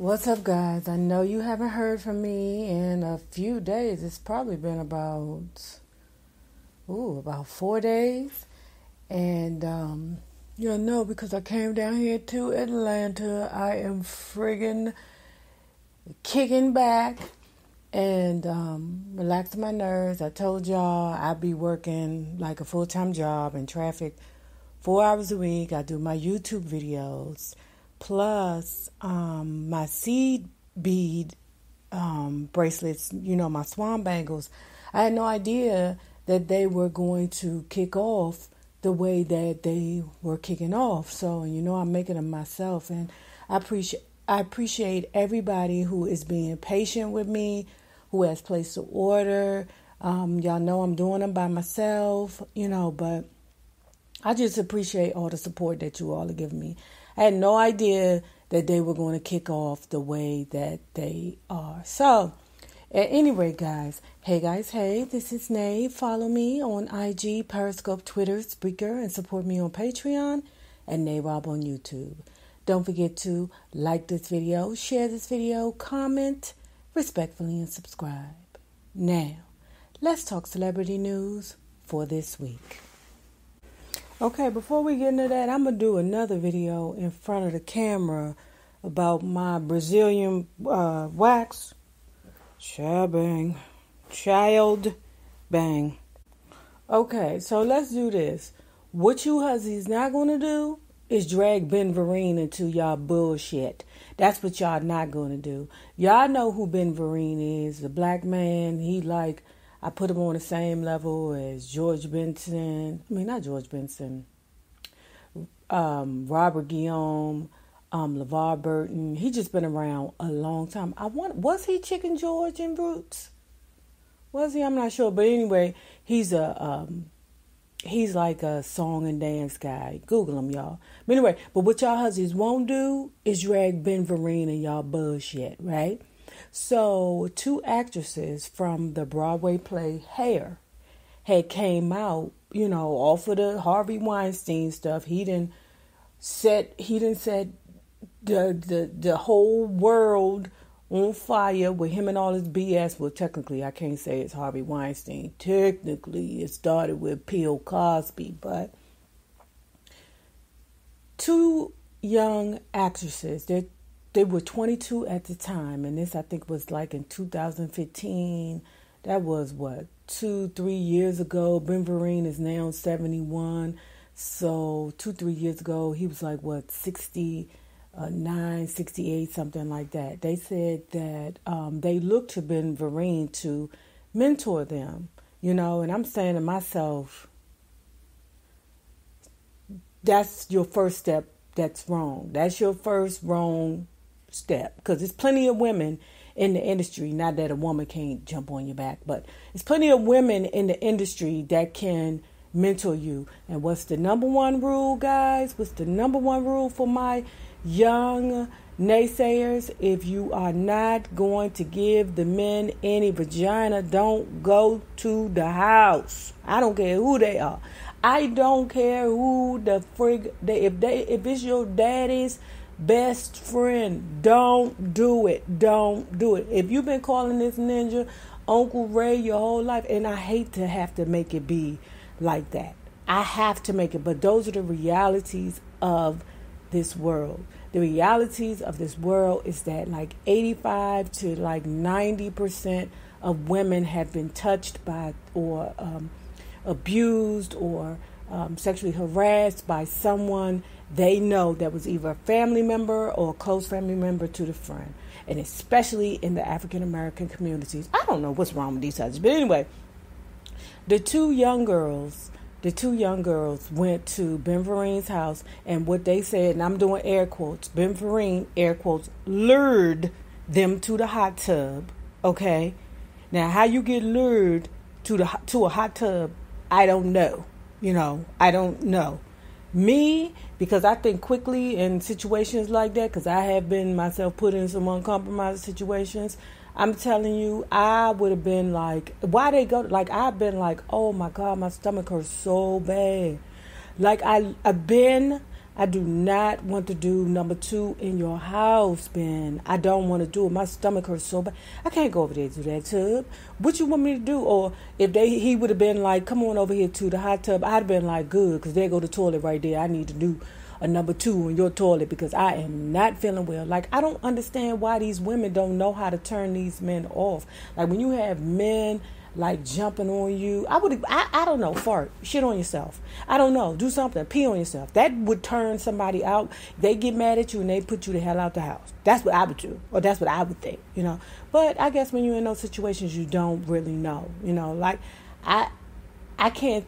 What's up, guys? I know you haven't heard from me in a few days. It's probably been about 4 days. And, because I came down here to Atlanta, I am friggin' kicking back and relaxing my nerves. I told y'all I'd be working like a full-time job in traffic 4 hours a week. I do my YouTube videos. Plus, my seed bead bracelets, my swan bangles. I had no idea that they were going to kick off the way that they were kicking off. So, I'm making them myself. And I appreciate everybody who is being patient with me, who has placed an order. Y'all know I'm doing them by myself, but I just appreciate all the support that you all are giving me. I had no idea that they were going to kick off the way that they are. So, at any rate, guys, hey, this is Nay. Follow me on IG, Periscope, Twitter, Spreaker, and support me on Patreon and NayRob on YouTube. Don't forget to like this video, share this video, comment respectfully, and subscribe. Now, let's talk celebrity news for this week. Okay, before we get into that, I'm going to do another video in front of the camera about my Brazilian wax. Child bang. Okay, so let's do this. What you hussies not going to do is drag Ben Vereen into y'all bullshit. That's what y'all not going to do. Y'all know who Ben Vereen is, the black man. I put him on the same level as George Benson. Not George Benson. Robert Guillaume, LeVar Burton. He just been around a long time. Was he Chicken George in Roots? Was he? I'm not sure. But anyway, he's like a song and dance guy. Google him, y'all. But anyway, what y'all hussies won't do is drag Ben Vereen in y'all bullshit, right? So, 2 actresses from the Broadway play Hair had came out, off of the Harvey Weinstein stuff. He done set the whole world on fire with him and all his BS. Well, technically, I can't say it's Harvey Weinstein. Technically, it started with Bill Cosby, but 2 young actresses, they were 22 at the time, and this I think was like in 2015. That was 2-3 years ago. Ben Vereen is now 71. So 2-3 years ago, he was like 69, 68, something like that. They said that they looked to Ben Vereen to mentor them, and I'm saying to myself, that's your first step. That's wrong. That's your first wrong step, because there's plenty of women in the industry, not that a woman can't jump on your back, but there's plenty of women in the industry that can mentor you. And what's the number one rule, guys? What's the number one rule for my young naysayers? If you are not going to give the men any vagina, don't go to the house. I don't care who they are. I don't care who the frig if it's your daddy's best friend, don't do it. Don't do it. If you've been calling this ninja Uncle Ray your whole life, and I hate to have to make it be like that. I have to make it, but those are the realities of this world. The realities of this world is that 85 to 90% of women have been touched by or abused or sexually harassed by someone they know that was either a family member or a close family member to the friend. And especially in the African American communities. I don't know what's wrong with these subjects. But anyway, the two young girls went to Ben Vereen's house, and what they said, and I'm doing air quotes, Ben Vereen, air quotes, lured them to the hot tub. Okay? Now, how you get lured to a hot tub, I don't know. I don't know. Me, because I think quickly in situations like that, because I have been myself put in some uncompromised situations, I'm telling you, I would have been like, why they go, I've been like, oh my God, my stomach hurts so bad. I've been I do not want to do number 2 in your house, Ben. I don't want to do it. My stomach hurts so bad. I can't go over there to that tub. What you want me to do? Or if he would have been like, come on over here to the hot tub, I'd have been like, good, because there go the toilet right there. I need to do a number 2 in your toilet because I am not feeling well. Like, I don't understand why these women don't know how to turn these men off. Like, when you have men like jumping on you, I don't know, fart, shit on yourself. I don't know, do something, pee on yourself. That would turn somebody out. They get mad at you and they put you the hell out the house. That's what I would do, or that's what I would think, But I guess when you're in those situations, you don't really know, Like, I can't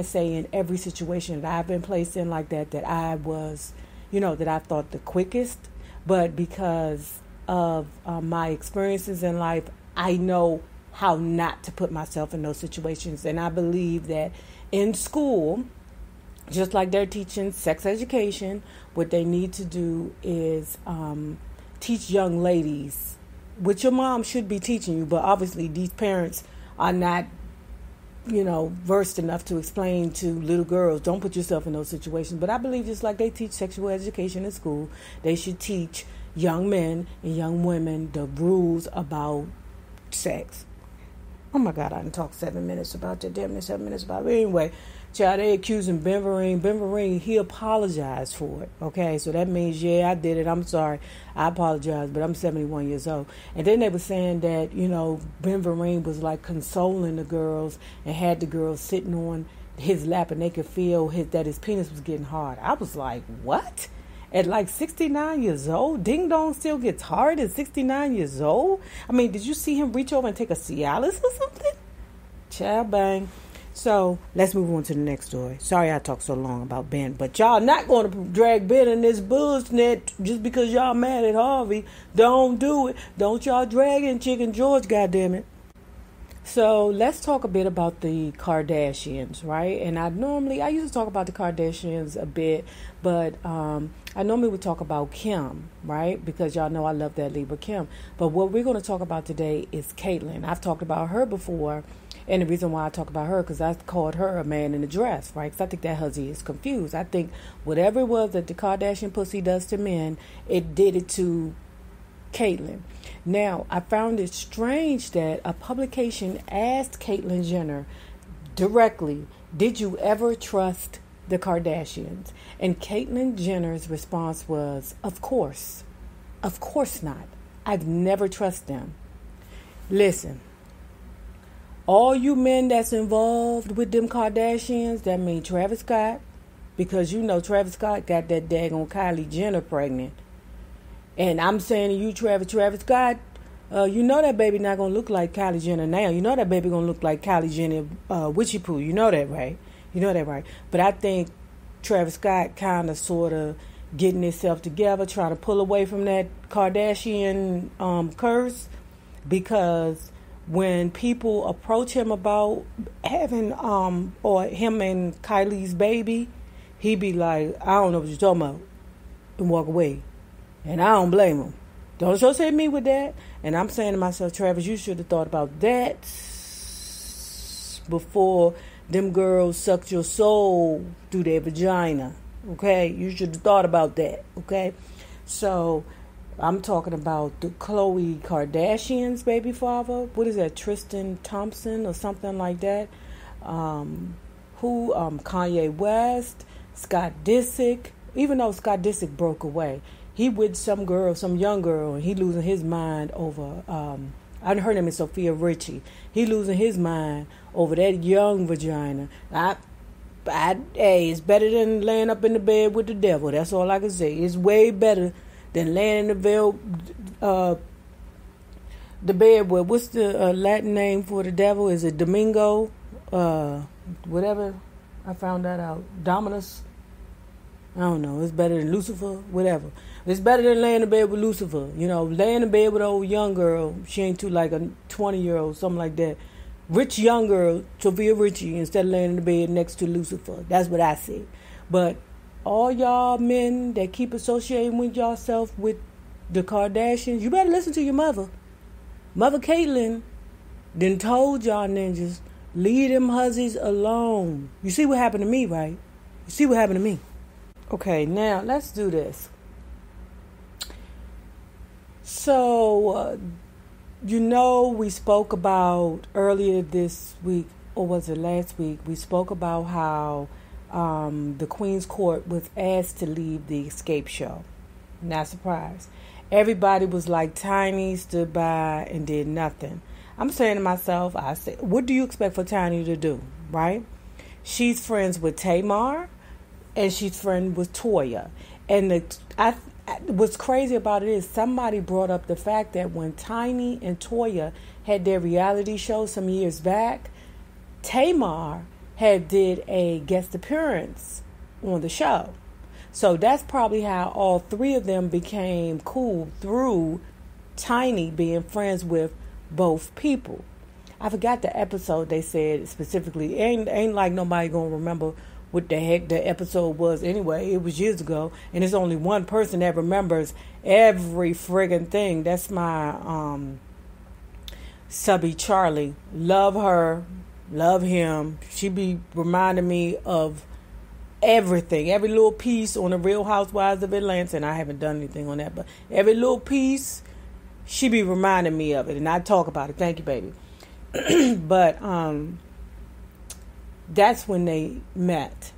say in every situation that I've been placed in like that I was, that I thought the quickest. But because of my experiences in life, I know how not to put myself in those situations. And I believe that in school, just like they're teaching sex education, what they need to do is teach young ladies, which your mom should be teaching you, but obviously these parents are not, versed enough to explain to little girls, don't put yourself in those situations. But I believe just like they teach sexual education in school, they should teach young men and young women the rules about sex. Oh my God, I didn't talk 7 minutes about that. Damn, 7 minutes about it. But anyway, child, they accusing Vereen. Vereen, he apologized for it. Okay, so that means, yeah, I did it. I'm sorry. I apologize, but I'm 71 years old. And then they were saying that, Vereen was like consoling the girls and had the girls sitting on his lap and they could feel that his penis was getting hard. I was like, what? At like 69 years old, ding dong still gets hard at 69 years old. I mean, did you see him reach over and take a Cialis or something? Child bang. So let's move on to the next story. Sorry I talked so long about Ben, but y'all not going to drag Ben in this bullshit just because y'all mad at Harvey. Don't do it. Don't y'all drag in Chicken George, goddammit. So let's talk a bit about the Kardashians, right? And I used to talk about the Kardashians a bit, but I normally would talk about Kim, right? Because y'all know I love that Libra Kim. But what we're going to talk about today is Caitlyn. I've talked about her before, and the reason why I talk about her, because I called her a man in a dress, right? Because I think that hussy is confused. I think whatever it was that the Kardashian pussy does to men, it did it to Caitlyn. Now, I found it strange that a publication asked Caitlyn Jenner directly, did you ever trust the Kardashians? And Caitlyn Jenner's response was, of course not. I've never trusted them. Listen, all you men that's involved with them Kardashians, that mean Travis Scott, because Travis Scott got that daggone Kylie Jenner pregnant. And I'm saying to you, Travis Scott, that baby not going to look like Kylie Jenner now. That baby going to look like Kylie Jenner witchy poo. You know that, right? But I think Travis Scott kind of sort of getting himself together, trying to pull away from that Kardashian curse. Because when people approach him about having, or him and Kylie's baby, he be like, I don't know what you're talking about, and walk away. And I don't blame him. Don't associate me with that. And I'm saying to myself, Travis, you should have thought about that before them girls sucked your soul through their vagina. Okay? You should have thought about that. Okay? So, I'm talking about the Khloe Kardashian's baby father. What is that? Tristan Thompson or something like that. Kanye West, Scott Disick. Even though Scott Disick broke away, he with some young girl, and he losing his mind over, her name is Sophia Richie. He losing his mind over that young vagina. Hey, it's better than laying up in the bed with the devil. That's all I can say. It's way better than laying in the bed with, what's the Latin name for the devil? Is it Domingo? Whatever. I found that out. Dominus. I don't know. It's better than Lucifer. Whatever. It's better than laying in bed with Lucifer. Laying in bed with an old young girl. She ain't too like a 20-year-old, something like that. Rich young girl, Sophia Richie, instead of laying in the bed next to Lucifer. That's what I say. But all y'all men that keep associating with yourself with the Kardashians, you better listen to your mother. Mother Caitlyn done told y'all ninjas, leave them hussies alone. You see what happened to me, right? You see what happened to me. Okay, now let's do this. So, we spoke about earlier this week, or was it last week? We spoke about how the Queen's Court was asked to leave the escape show. Not surprised. Everybody was like, Tiny stood by and did nothing. I'm saying to myself, I said, what do you expect for Tiny to do, right? She's friends with Tamar, and she's friends with Toya. And what's crazy about it is somebody brought up the fact that when Tiny and Toya had their reality show some years back, Tamar had did a guest appearance on the show. So that's probably how all three of them became cool, through Tiny being friends with both people. I forgot the episode they said specifically. Ain't like nobody gonna remember what the heck the episode was anyway. It was years ago, and there's only one person that remembers every friggin' thing. That's my subby Charlie. Love her, love him. She be reminding me of everything, every little piece on the Real Housewives of Atlanta, and I haven't done anything on that, but every little piece, she be reminding me of it, and I talk about it. Thank you, baby. But that's when they met.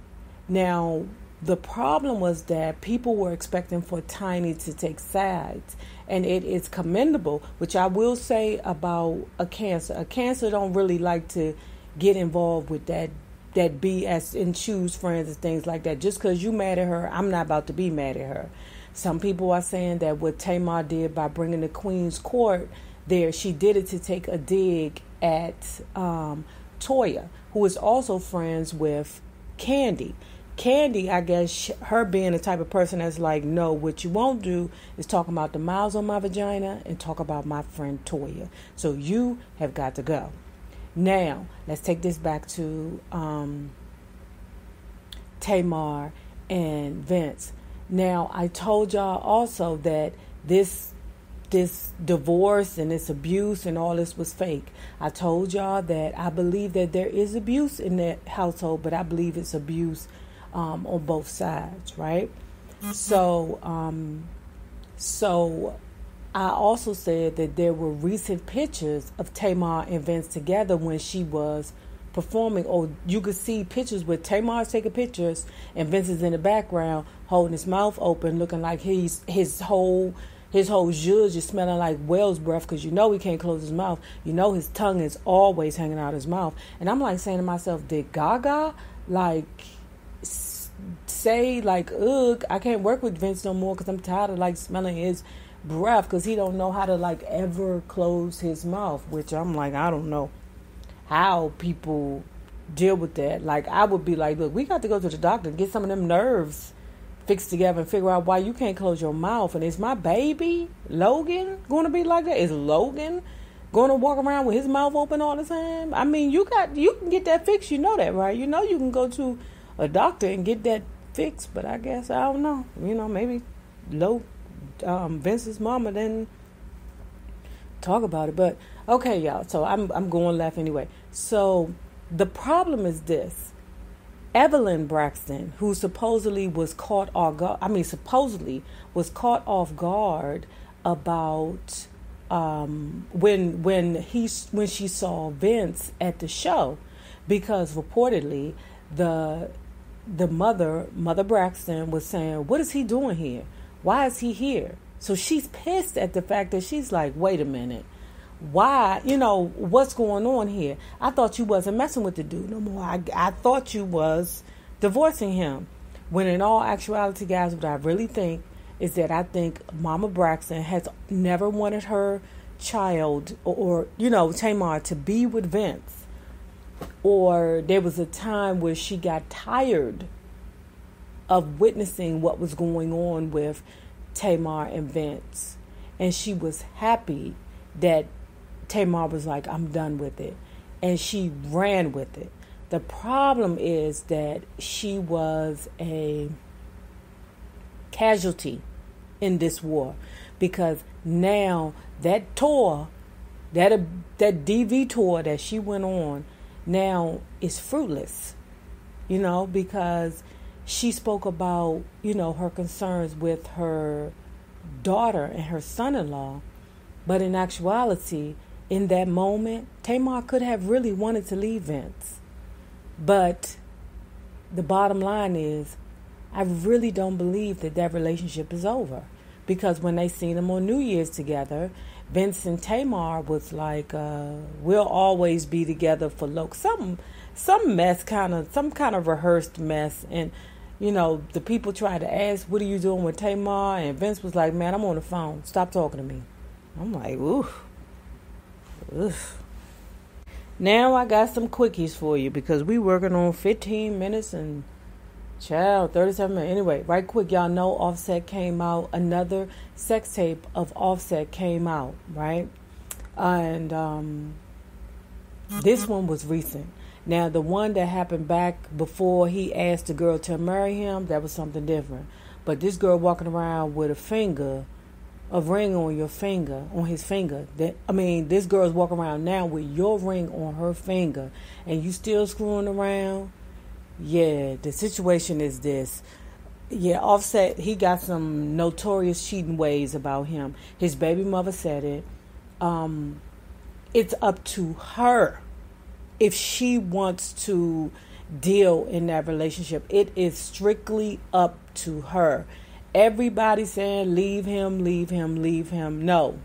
Now, the problem was that people were expecting for Tiny to take sides, and it is commendable, which I will say about a Cancer. A Cancer don't really like to get involved with that BS and choose friends and things like that. Just because you mad at her, I'm not about to be mad at her. Some people are saying that what Tamar did by bringing the Queen's Court there, she did it to take a dig at Toya, who is also friends with Candy. Candy, I guess, her being the type of person that's like, no, what you won't do is talk about the miles on my vagina and talk about my friend Toya. So you have got to go. Now, let's take this back to Tamar and Vince. Now, I told y'all also that this divorce and this abuse and all this was fake. I told y'all that I believe that there is abuse in that household, but I believe it's abuse on both sides, right? So I also said that there were recent pictures of Tamar and Vince together when she was performing, or you could see pictures where Tamar's taking pictures and Vince is in the background holding his mouth open, looking like his whole zhuzh is smelling like whale's breath, because you know he can't close his mouth. You know his tongue is always hanging out his mouth. And I'm like saying to myself, did Gaga like say like, ugh, I can't work with Vince no more because I'm tired of like smelling his breath, because he don't know how to like ever close his mouth, which I'm like, I don't know how people deal with that. Like, I would be like, look, we got to go to the doctor and get some of them nerves fixed together and figure out why you can't close your mouth. And is my baby Logan going to be like that? Is Logan going to walk around with his mouth open all the time? I mean, you can get that fixed, you know that, right? You know you can go to a doctor and get that fixed, but I guess I don't know, maybe Vince's mama didn't talk about it. But okay, y'all, so I'm going left anyway. So the problem is this: Evelyn Braxton, who supposedly was caught off guard about when she saw Vince at the show, because reportedly the mother Braxton was saying, what is he doing here? Why is he here? So she's pissed at the fact that she's like, wait a minute. Why? What's going on here? I thought you wasn't messing with the dude no more. I thought you was divorcing him. When in all actuality, guys, what I really think is that I think Mama Braxton has never wanted her child or Tamar to be with Vince. Or there was a time where she got tired of witnessing what was going on with Tamar and Vince. And she was happy that Tamar was like, I'm done with it. And she ran with it. The problem is that she was a casualty in this war, because now that tour, that DV tour that she went on, now is fruitless, because she spoke about, her concerns with her daughter and her son-in-law. But in actuality, in that moment, Tamar could have really wanted to leave Vince. But the bottom line is, I really don't believe that relationship is over. Because when they seen them on New Year's together, Vince and Tamar was like, we'll always be together for some mess, some kind of rehearsed mess. And, the people tried to ask, what are you doing with Tamar? And Vince was like, man, I'm on the phone. Stop talking to me. I'm like, oof. Now I got some quickies for you because we working on 15 minutes and 37 minutes. Anyway, right quick, y'all know Offset came out. Another sex tape of Offset came out, right? And this one was recent. Now, the one that happened back before he asked the girl to marry him, that was something different. But this girl walking around with a ring on his finger. This girl's walking around now with your ring on her finger, and you still screwing around. Yeah, the situation is this. Yeah, Offset, he got some notorious cheating ways about him. His baby mother said it. It's up to her if she wants to deal in that relationship. It is strictly up to her. Everybody saying leave him. No,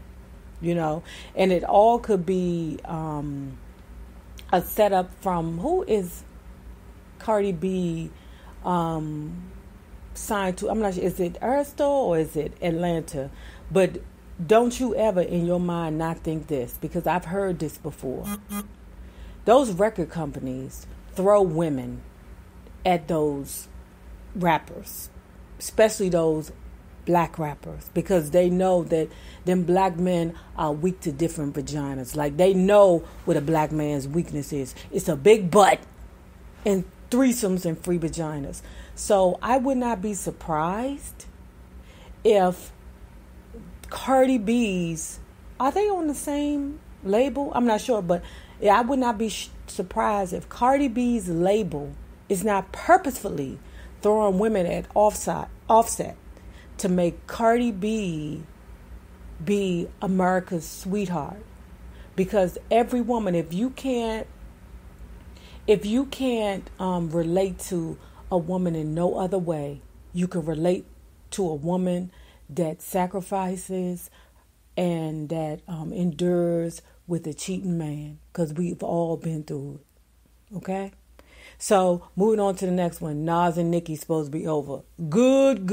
and it all could be a setup from who is Cardi B signed to. I'm not sure. Is it Aristo or is it Atlanta? But don't you ever in your mind not think this, because I've heard this before. Those record companies throw women at those rappers, especially those black rappers, because they know that them black men are weak to different vaginas. Like, they know what a black man's weakness is. It's a big butt and threesomes and free vaginas. So I would not be surprised if Cardi B's, are they on the same label? I'm not sure, but I would not be surprised if Cardi B's label is not purposefully throwing women at Offset to make Cardi B be America's sweetheart. Because every woman, if you can't relate to a woman in no other way, you can relate to a woman that sacrifices and that endures with a cheating man, because we've all been through it. Okay? So, moving on to the next one. Nas and Nicki supposed to be over. Good.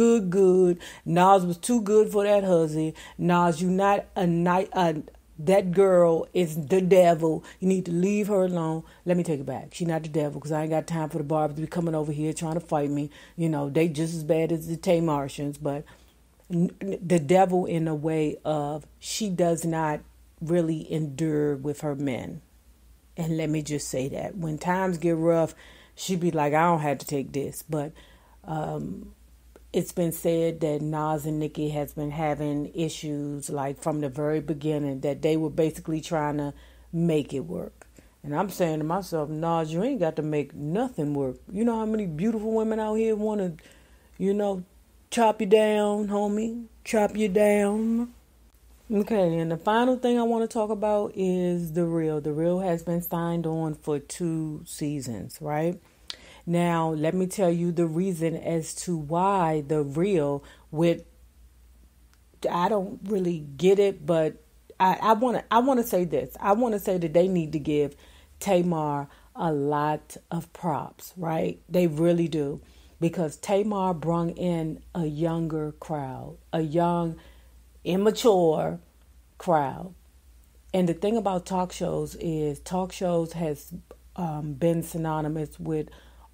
Nas was too good for that hussy. Nas, you not that girl is the devil. You need to leave her alone. Let me take it back. She not the devil, because I ain't got time for the Barbies to be coming over here trying to fight me. They just as bad as the Tamartians, but the devil in a way of she does not really endure with her men. And let me just say that when times get rough, she be like, I don't have to take this. But it's been said that Nas and Nicki has been having issues like from the very beginning, that they were basically trying to make it work. And I'm saying to myself, Nas, you ain't got to make nothing work. You know how many beautiful women out here want to, chop you down, homie? Chop you down. Okay, and the final thing I want to talk about is The Real. The Real has been signed on for 2 seasons, right? Now, let me tell you the reason as to why The Real I don't really get it, but I want to say this. I want to say that they need to give Tamar a lot of props, right? They really do. Because Tamar brung in a younger crowd, a young, immature crowd. And the thing about talk shows is talk shows has been synonymous with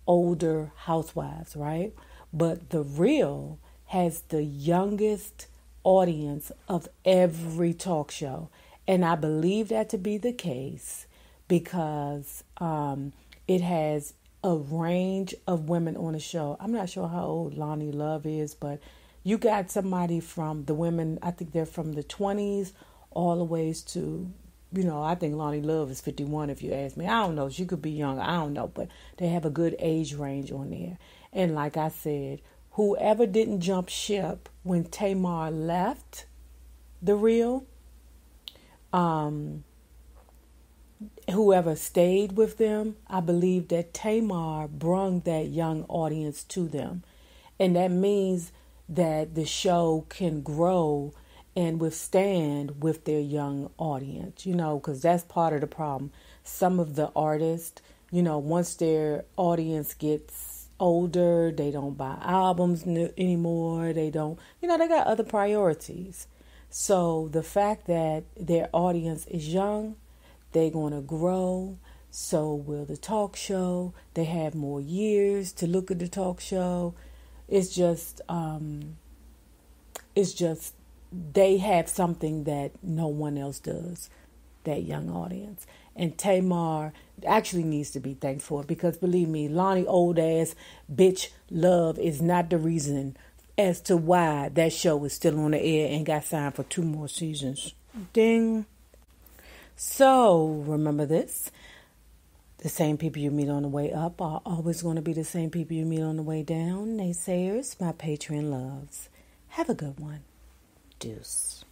older housewives, right? But The Real has the youngest audience of every talk show. And I believe that to be the case because it has a range of women on the show. I'm not sure how old Lonnie Love is, but you got somebody from the women, I think they're from the 20s all the ways to, I think Lonnie Love is 51 if you ask me. I don't know. She could be young. I don't know. But they have a good age range on there. And like I said, whoever didn't jump ship when Tamar left the reel, whoever stayed with them, I believe that Tamar brung that young audience to them. And that means that the show can grow and withstand with their young audience, because that's part of the problem. Some of the artists, once their audience gets older, they don't buy albums anymore. They don't, they got other priorities. So the fact that their audience is young, they're going to grow. So will the talk show. They have more years to look at the talk show. It's just they have something that no one else does, that young audience. And Tamar actually needs to be thanked for it, because believe me, Lonnie old ass bitch love is not the reason as to why that show is still on the air and got signed for 2 more seasons. Ding. So remember this. The same people you meet on the way up are always going to be the same people you meet on the way down. Naysayers, my Patreon loves. Have a good one. Deuce.